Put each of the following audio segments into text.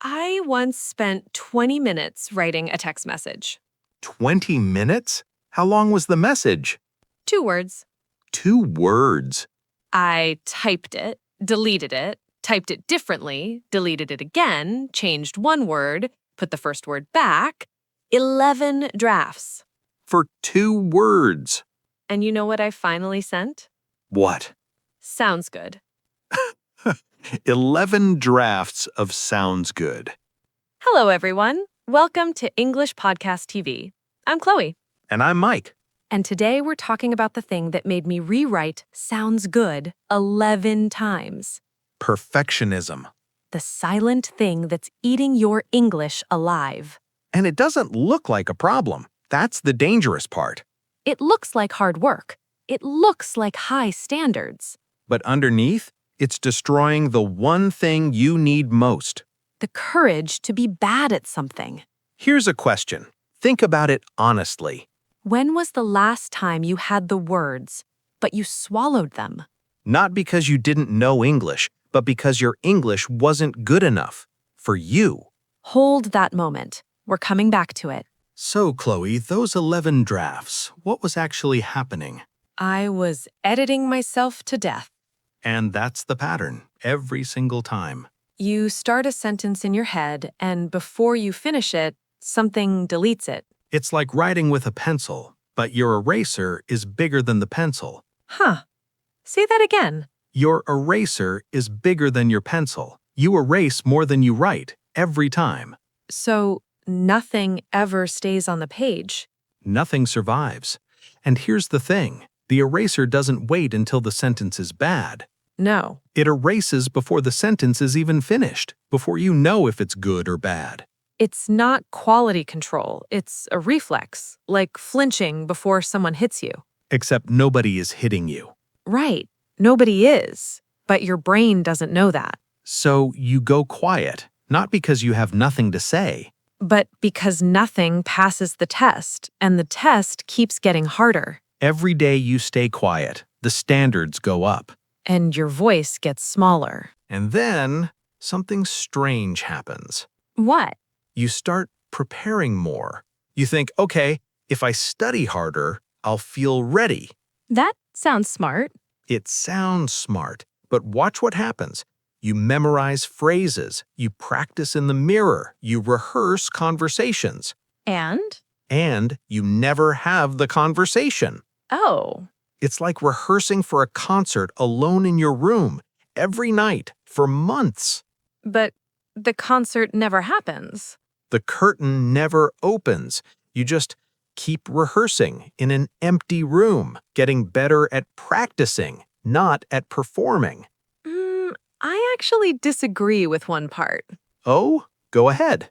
I once spent 20 minutes writing a text message. 20 minutes? How long was the message? 2 words. 2 words. I typed it, deleted it, typed it differently, deleted it again, changed 1 word, put the first word back. 11 drafts. For 2 words. And you know what I finally sent? What? Sounds good. 11 drafts of sounds good. Hello, everyone. Welcome to English Podcast TV. I'm Chloe. And I'm Mike. And today we're talking about the thing that made me rewrite sounds good 11 times. Perfectionism. The silent thing that's eating your English alive. And it doesn't look like a problem. That's the dangerous part. It looks like hard work. It looks like high standards. But underneath, it's destroying the one thing you need most. The courage to be bad at something. Here's a question. Think about it honestly. When was the last time you had the words, but you swallowed them? Not because you didn't know English, but because your English wasn't good enough. For you. Hold that moment. We're coming back to it. So, Chloe, those 11 drafts, what was actually happening? I was editing myself to death. And that's the pattern, every single time. You start a sentence in your head, and before you finish it, something deletes it. It's like writing with a pencil, but your eraser is bigger than the pencil. Huh. Say that again. Your eraser is bigger than your pencil. You erase more than you write, every time. So nothing ever stays on the page. Nothing survives. And here's the thing. The eraser doesn't wait until the sentence is bad. No. It erases before the sentence is even finished, before you know if it's good or bad. It's not quality control. It's a reflex, like flinching before someone hits you. Except nobody is hitting you. Right. Nobody is. But your brain doesn't know that. So you go quiet, not because you have nothing to say. But because nothing passes the test, and the test keeps getting harder. Every day you stay quiet, the standards go up. And your voice gets smaller. And then something strange happens. What? You start preparing more. You think, okay, if I study harder, I'll feel ready. That sounds smart. It sounds smart, but watch what happens. You memorize phrases, you practice in the mirror, you rehearse conversations. And you never have the conversation. Oh. It's like rehearsing for a concert alone in your room, every night, for months. But the concert never happens. The curtain never opens. You just keep rehearsing in an empty room, getting better at practicing, not at performing. I actually disagree with one part. Oh, go ahead.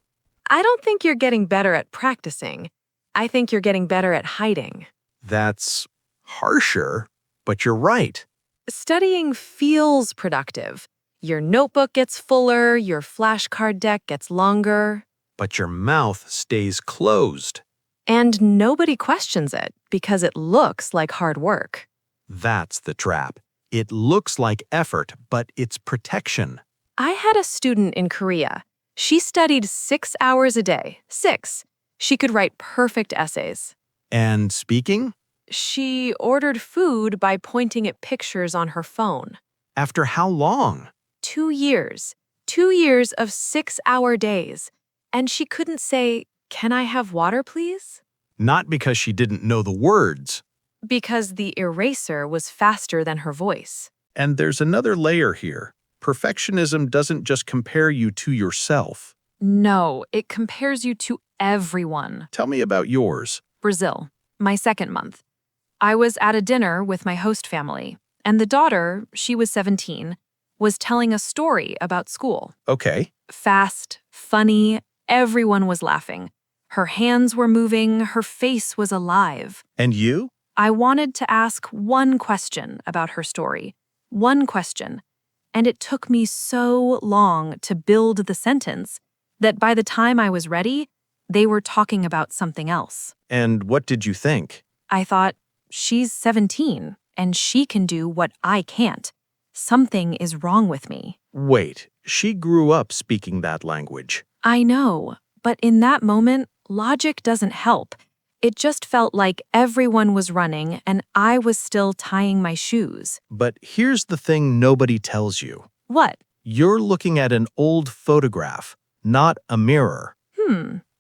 I don't think you're getting better at practicing. I think you're getting better at hiding. That's harsher, but you're right. Studying feels productive. Your notebook gets fuller, your flashcard deck gets longer. But your mouth stays closed. And nobody questions it because it looks like hard work. That's the trap. It looks like effort, but it's protection. I had a student in Korea. She studied 6 hours a day. 6. She could write perfect essays. And speaking? She ordered food by pointing at pictures on her phone. After how long? 2 years. 2 years of 6-hour days. And she couldn't say, "Can I have water, please?" Not because she didn't know the words. Because the eraser was faster than her voice. And there's another layer here. Perfectionism doesn't just compare you to yourself. No, it compares you to everyone. Tell me about yours. Brazil, my 2nd month. I was at a dinner with my host family, and the daughter, she was 17, was telling a story about school. Okay. Fast, funny, everyone was laughing. Her hands were moving, her face was alive. And you? I wanted to ask one question about her story. One question. And it took me so long to build the sentence that by the time I was ready, they were talking about something else. And what did you think? I thought, she's 17, and she can do what I can't. Something is wrong with me. Wait, she grew up speaking that language. I know, but in that moment, logic doesn't help. It just felt like everyone was running and I was still tying my shoes. But here's the thing nobody tells you. What? You're looking at an old photograph, not a mirror.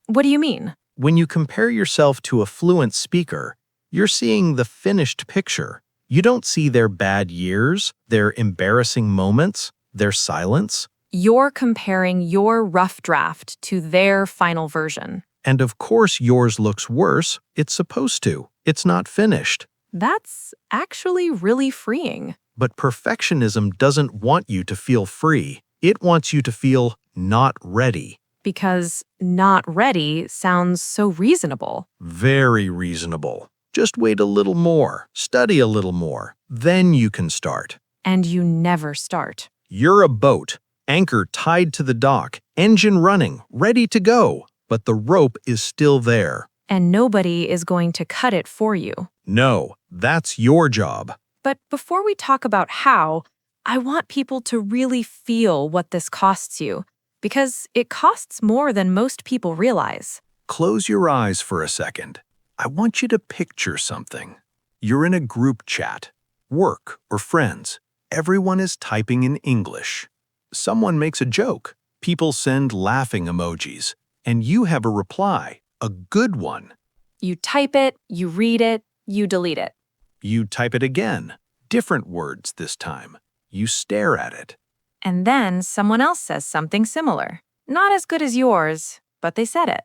What do you mean? When you compare yourself to a fluent speaker, you're seeing the finished picture. You don't see their bad years, their embarrassing moments, their silence. You're comparing your rough draft to their final version. And of course yours looks worse. It's supposed to. It's not finished. That's actually really freeing. But perfectionism doesn't want you to feel free. It wants you to feel not ready. Because not ready sounds so reasonable. Very reasonable. Just wait a little more, study a little more, then you can start. And you never start. You're a boat, anchor tied to the dock, engine running, ready to go, but the rope is still there. And nobody is going to cut it for you. No, that's your job. But before we talk about how, I want people to really feel what this costs you, because it costs more than most people realize. Close your eyes for a second. I want you to picture something. You're in a group chat, work or friends. Everyone is typing in English. Someone makes a joke. People send laughing emojis. And you have a reply, a good one. You type it, you read it, you delete it. You type it again, different words this time. You stare at it. And then someone else says something similar. Not as good as yours, but they said it.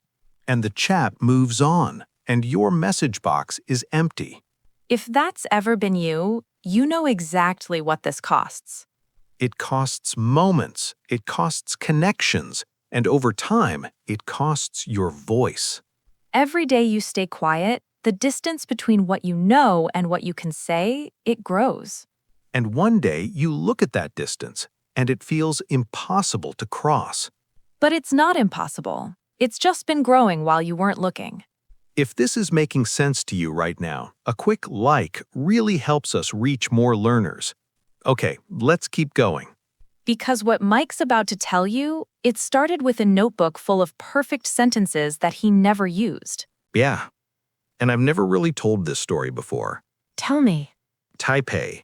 And the chat moves on, and your message box is empty. If that's ever been you, you know exactly what this costs. It costs moments, it costs connections, and over time, it costs your voice. Every day you stay quiet, the distance between what you know and what you can say, it grows. And one day you look at that distance, and it feels impossible to cross. But it's not impossible. It's just been growing while you weren't looking. If this is making sense to you right now, a quick like really helps us reach more learners. Okay, let's keep going. Because what Mike's about to tell you, it started with a notebook full of perfect sentences that he never used. Yeah, and I've never really told this story before. Tell me. Taipei.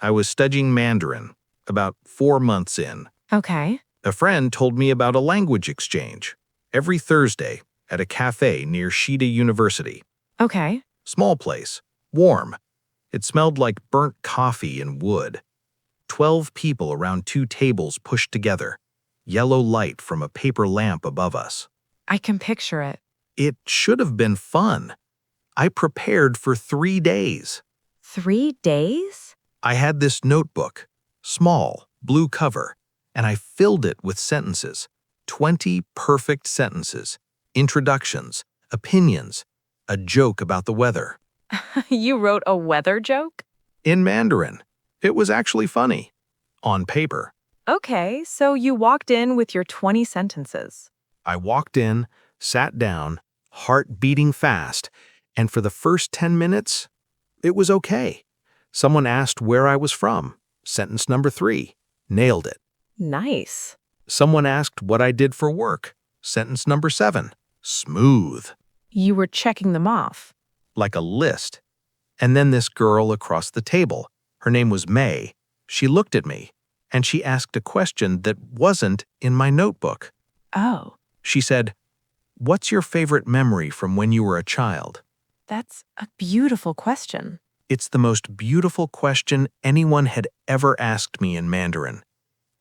I was studying Mandarin, about 4 months in. Okay. A friend told me about a language exchange every Thursday at a cafe near Shida University. Okay. Small place, warm. It smelled like burnt coffee and wood. 12 people around 2 tables pushed together, yellow light from a paper lamp above us. I can picture it. It should have been fun. I prepared for 3 days. 3 days? I had this notebook, small, blue cover, and I filled it with sentences. 20 perfect sentences, introductions, opinions, a joke about the weather. You wrote a weather joke? In Mandarin. It was actually funny. On paper. Okay, so you walked in with your 20 sentences. I walked in, sat down, heart beating fast, and for the first 10 minutes, it was okay. Someone asked where I was from. Sentence number 3. Nailed it. Nice. Someone asked what I did for work. Sentence number 7. Smooth. You were checking them off. Like a list. And then this girl across the table, her name was May, she looked at me, and she asked a question that wasn't in my notebook. Oh, She said, "What's your favorite memory from when you were a child?" that's a beautiful question. It's the most beautiful question anyone had ever asked me in Mandarin.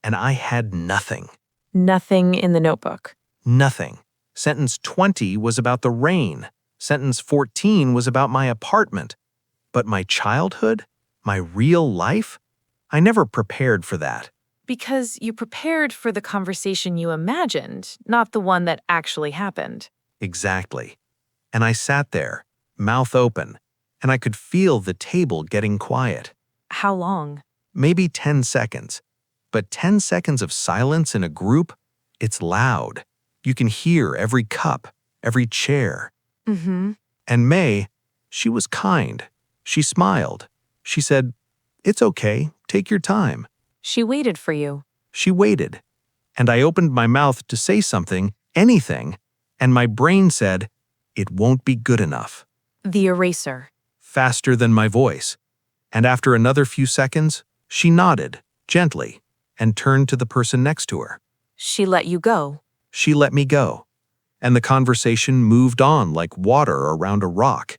And I had nothing. Nothing in the notebook. Nothing. Sentence 20 was about the rain. Sentence 14 was about my apartment. But my childhood? My real life? I never prepared for that. Because you prepared for the conversation you imagined, not the one that actually happened. Exactly. And I sat there, mouth open, and I could feel the table getting quiet. How long? Maybe 10 seconds. But 10 seconds of silence in a group, it's loud. You can hear every cup, every chair. Mm-hmm. And May, she was kind. She smiled. She said, "It's okay, take your time." She waited for you. She waited, and I opened my mouth to say something, anything, and my brain said, "It won't be good enough." The eraser. Faster than my voice. And after another few seconds, she nodded, gently, and turned to the person next to her. She let you go. She let me go, and the conversation moved on like water around a rock.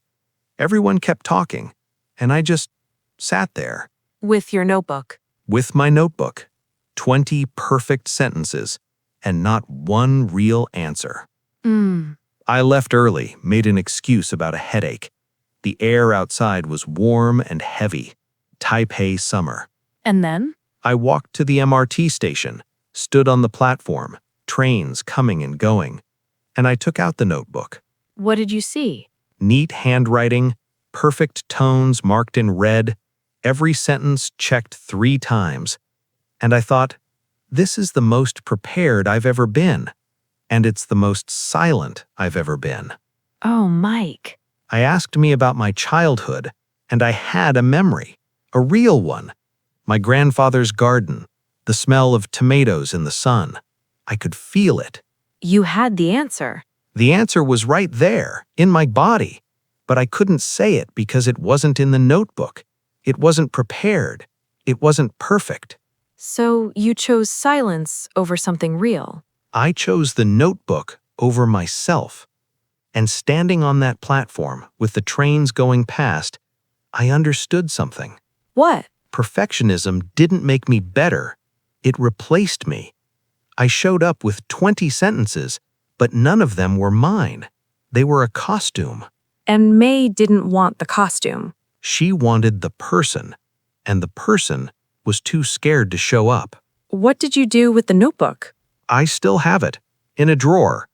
Everyone kept talking, and I just sat there. With your notebook. With my notebook. 20 perfect sentences, and not one real answer. I left early, made an excuse about a headache. The air outside was warm and heavy. Taipei summer. And then? I walked to the MRT station, stood on the platform, trains coming and going, and I took out the notebook. What did you see? Neat handwriting, perfect tones marked in red, every sentence checked 3 times. And I thought, this is the most prepared I've ever been, and it's the most silent I've ever been. Oh, Mike. I asked me about my childhood, and I had a memory, a real one. My grandfather's garden, the smell of tomatoes in the sun. I could feel it. You had the answer. The answer was right there, in my body, but I couldn't say it because it wasn't in the notebook. It wasn't prepared. It wasn't perfect. So you chose silence over something real. I chose the notebook over myself. And standing on that platform, with the trains going past, I understood something. What? Perfectionism didn't make me better. It replaced me. I showed up with 20 sentences, but none of them were mine. They were a costume. And May didn't want the costume. She wanted the person, and the person was too scared to show up. What did you do with the notebook? I still have it, in a drawer.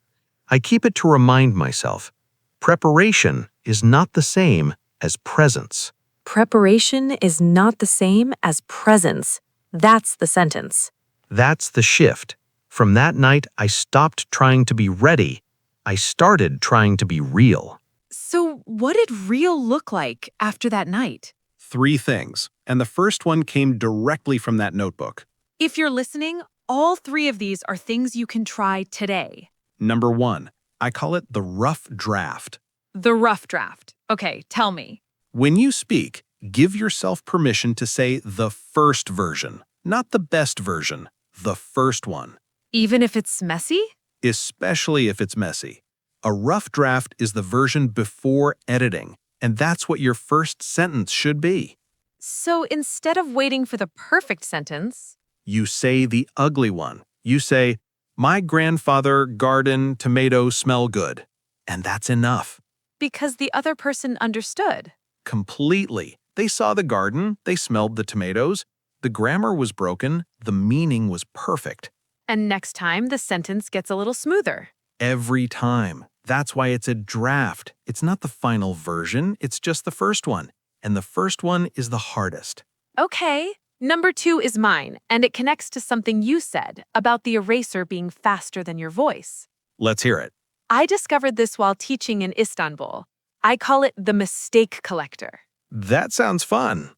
I keep it to remind myself. Preparation is not the same as presence. Preparation is not the same as presence. That's the sentence. That's the shift. From that night, I stopped trying to be ready. I started trying to be real. So what did real look like after that night? 3 things, and the first one came directly from that notebook. If you're listening, all 3 of these are things you can try today. Number 1, I call it the rough draft. The rough draft. Okay, tell me. When you speak, give yourself permission to say the first version, not the best version, the first one. Even if it's messy? Especially if it's messy. A rough draft is the version before editing, and that's what your first sentence should be. So instead of waiting for the perfect sentence, You say the ugly one. You say, "My grandfather, garden, tomatoes smell good." And that's enough. because the other person understood. Completely. They saw the garden, they smelled the tomatoes. The grammar was broken, the meaning was perfect. And next time, the sentence gets a little smoother. Every time. That's why it's a draft. It's not the final version, it's just the first one. And the first one is the hardest. Okay. Number 2 is mine, and it connects to something you said about the eraser being faster than your voice. Let's hear it. I discovered this while teaching in Istanbul. I call it the mistake collector. That sounds fun.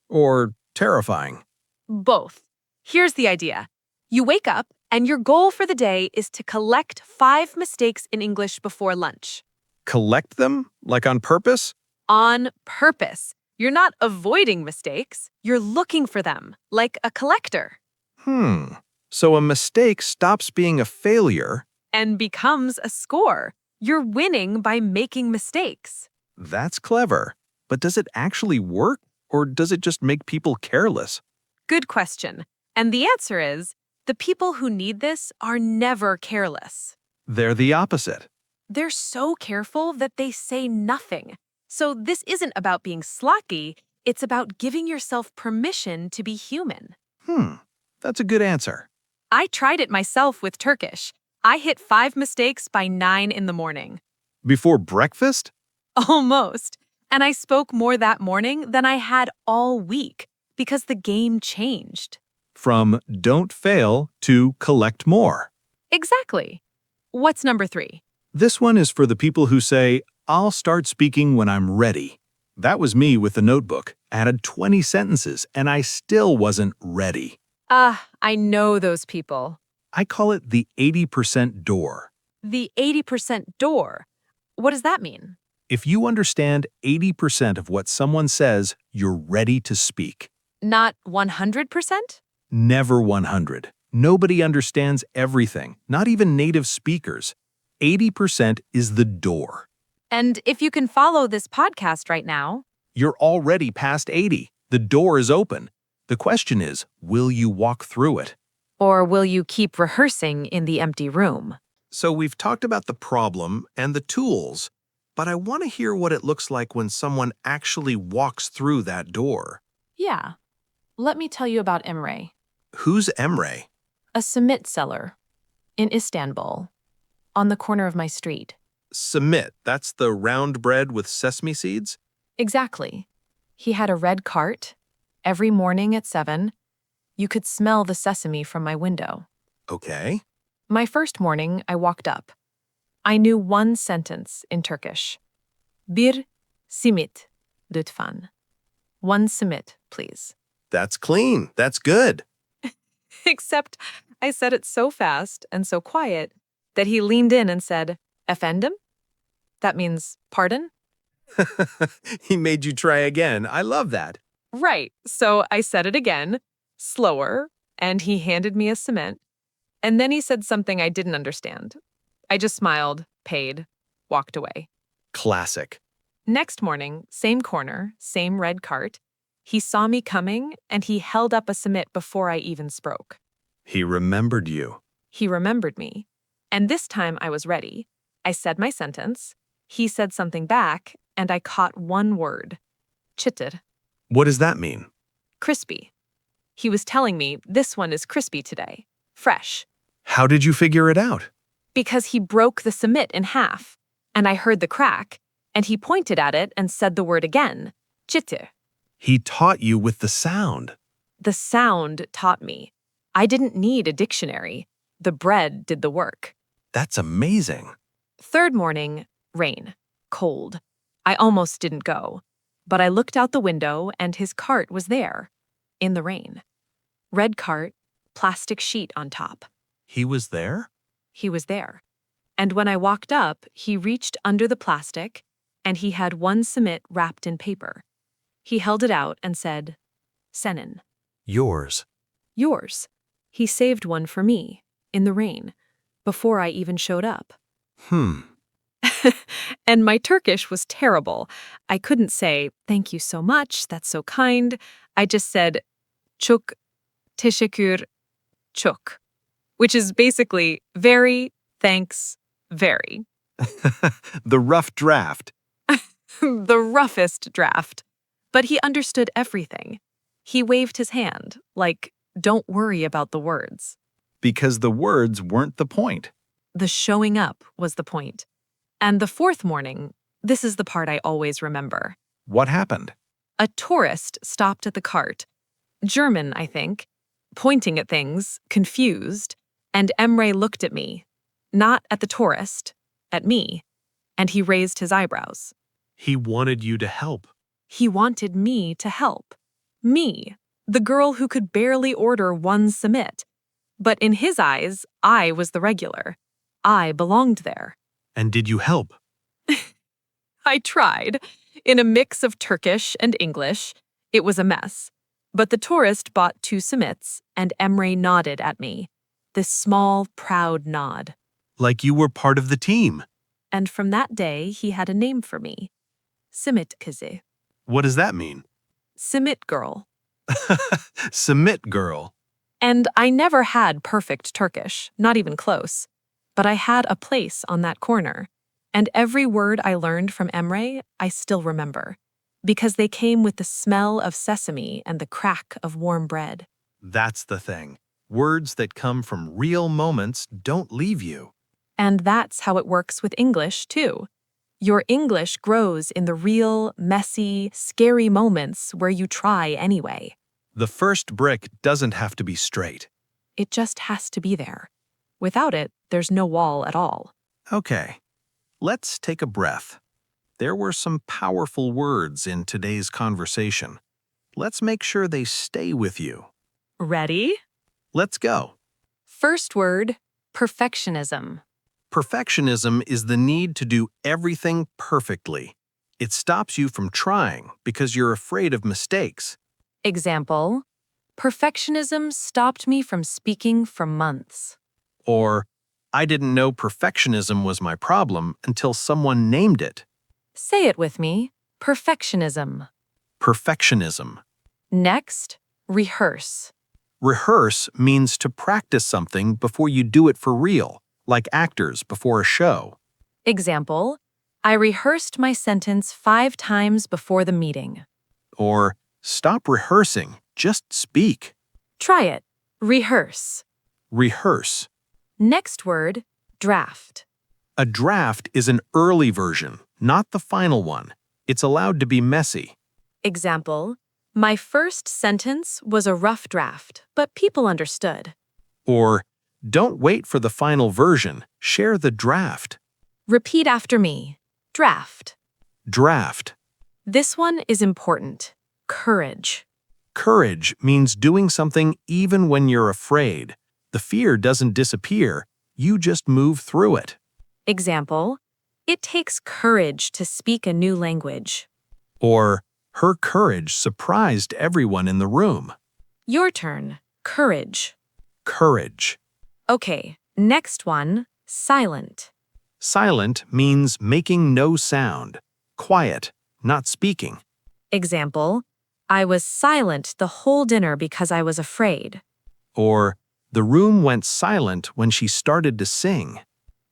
Or terrifying. Both. Here's the idea. You wake up, and your goal for the day is to collect 5 mistakes in English before lunch. Collect them? Like on purpose? On purpose. You're not avoiding mistakes. You're looking for them, like a collector, So a mistake stops being a failure. and becomes a score. You're winning by making mistakes. That's clever. But does it actually work? Or does it just make people careless? Good question. And the answer is, the people who need this are never careless. They're the opposite. They're so careful that they say nothing. So this isn't about being sloppy, it's about giving yourself permission to be human. That's a good answer. I tried it myself with Turkish. I hit 5 mistakes by 9 in the morning. Before breakfast? Almost. And I spoke more that morning than I had all week because the game changed. From don't fail to collect more. Exactly. What's number 3? This one is for the people who say, "I'll start speaking when I'm ready." That was me with the notebook. Added 20 sentences, and I still wasn't ready. I I know those people. I call it the 80% door. The 80% door. What does that mean? If you understand 80% of what someone says, you're ready to speak. Not 100%? Never 100. Nobody understands everything, not even native speakers. 80% is the door. And if you can follow this podcast right now, You're already past 80. The door is open. The question is, will you walk through it? or will you keep rehearsing in the empty room? So we've talked about the problem and the tools, but I want to hear what it looks like when someone actually walks through that door. Yeah. Let me tell you about Emre, Who's Emre? a simit seller in Istanbul, on the corner of my street. Simit, that's the round bread with sesame seeds? Exactly. He had a red cart. Every morning at 7, you could smell the sesame from my window. Okay. My first morning, I walked up. I knew one sentence in Turkish. Bir simit, lütfen. One simit, please. That's clean. That's good. Except I said it so fast and so quiet that he leaned in and said, Efendim? That means pardon? He made you try again. I love that. Right. So I said it again, slower, and he handed me a cement. And then he said something I didn't understand. I just smiled, paid, walked away. Classic. Next morning, same corner, same red cart. He saw me coming and he held up a cement before I even spoke. He remembered you. He remembered me. And this time I was ready. I said my sentence. He said something back, and I caught one word. Çıtır. What does that mean? Crispy. He was telling me this one is crispy today. Fresh. How did you figure it out? Because he broke the cement in half, and I heard the crack, and he pointed at it and said the word again. Çıtır. He taught you with the sound. The sound taught me. I didn't need a dictionary. The bread did the work. That's amazing. Third morning, rain. Cold. I almost didn't go. But I looked out the window and his cart was there. In the rain. Red cart, plastic sheet on top. He was there? He was there. And when I walked up, he reached under the plastic and he had one simit wrapped in paper. He held it out and said, Senin. Yours. Yours. He saved one for me, in the rain, before I even showed up. And my Turkish was terrible. I couldn't say, thank you so much, that's so kind. I just said, çok teşekkür çok, which is basically very, thanks, very. The rough draft. The roughest draft. But he understood everything. He waved his hand, like, don't worry about the words. Because the words weren't the point. The showing up was the point. And the fourth morning, this is the part I always remember. What happened? A tourist stopped at the cart, German, I think, pointing at things, confused, and Emre looked at me, not at the tourist, at me, and he raised his eyebrows. He wanted you to help. He wanted me to help. Me, the girl who could barely order one simit. But in his eyes, I was the regular. I belonged there. And did you help? I tried. In a mix of Turkish and English, it was a mess. But the tourist bought 2 simits, and Emre nodded at me. This small, proud nod. Like you were part of the team. And from that day, he had a name for me. Simit kızı. What does that mean? Simit girl. Simit girl. And I never had perfect Turkish, not even close. But I had a place on that corner. And every word I learned from Emre, I still remember. Because they came with the smell of sesame and the crack of warm bread. That's the thing. Words that come from real moments don't leave you. And that's how it works with English, too. Your English grows in the real, messy, scary moments where you try anyway. The first brick doesn't have to be straight. It just has to be there. Without it, there's no wall at all. Okay, let's take a breath. There were some powerful words in today's conversation. Let's make sure they stay with you. Ready? Let's go. First word, perfectionism. Perfectionism is the need to do everything perfectly. It stops you from trying because you're afraid of mistakes. Example, perfectionism stopped me from speaking for months. Or, I didn't know perfectionism was my problem until someone named it. Say it with me, perfectionism. Perfectionism. Next, rehearse. Rehearse means to practice something before you do it for real, like actors before a show. Example, I rehearsed my sentence 5 times before the meeting. Or, stop rehearsing, just speak. Try it. Rehearse. Rehearse. Next word, draft. A draft is an early version, not the final one. It's allowed to be messy. Example, my first sentence was a rough draft, but people understood. Or, don't wait for the final version, share the draft. Repeat after me. Draft. Draft. This one is important. Courage. Courage means doing something even when you're afraid. The fear doesn't disappear, you just move through it. Example, it takes courage to speak a new language. Or, her courage surprised everyone in the room. Your turn. Courage. Courage. Okay, next one, silent. Silent means making no sound. Quiet, not speaking. Example, I was silent the whole dinner because I was afraid. Or, the room went silent when she started to sing.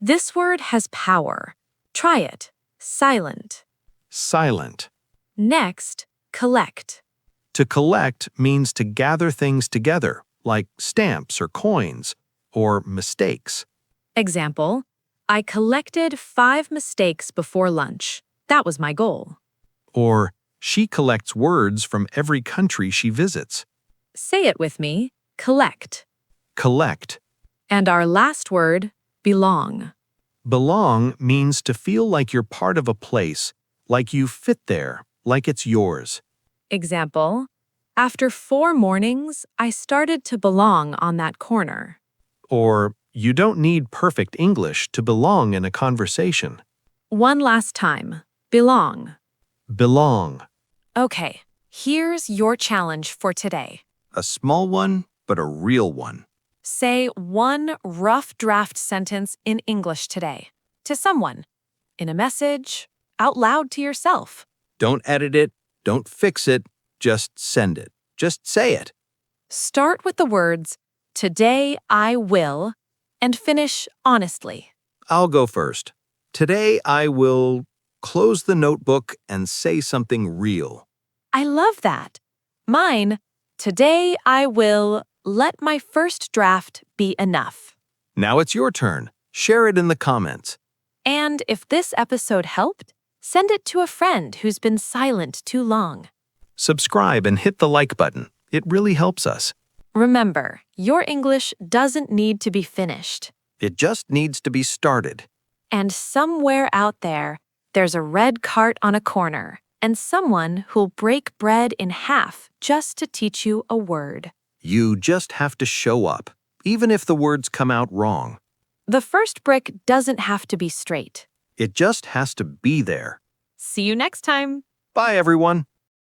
This word has power. Try it. Silent. Silent. Next, collect. To collect means to gather things together, like stamps or coins, or mistakes. Example, I collected 5 mistakes before lunch. That was my goal. Or, she collects words from every country she visits. Say it with me. Collect. Collect. And our last word, belong. Belong means to feel like you're part of a place, like you fit there, like it's yours. Example, after 4 mornings, I started to belong on that corner. Or, you don't need perfect English to belong in a conversation. One last time. Belong. Belong. Okay, here's your challenge for today. A small one, but a real one. Say one rough draft sentence in English today to someone, in a message, out loud to yourself. Don't edit it, don't fix it, just send it. Just say it. Start with the words, today I will, and finish honestly. I'll go first. Today I will close the notebook and say something real. I love that. Mine, today I will let my first draft be enough. Now it's your turn. Share it in the comments. And if this episode helped, send it to a friend who's been silent too long. Subscribe and hit the like button. It really helps us. Remember, your English doesn't need to be finished. It just needs to be started. And somewhere out there, there's a red cart on a corner and someone who'll break bread in half just to teach you a word. You just have to show up, even if the words come out wrong. The first brick doesn't have to be straight. It just has to be there. See you next time. Bye, everyone.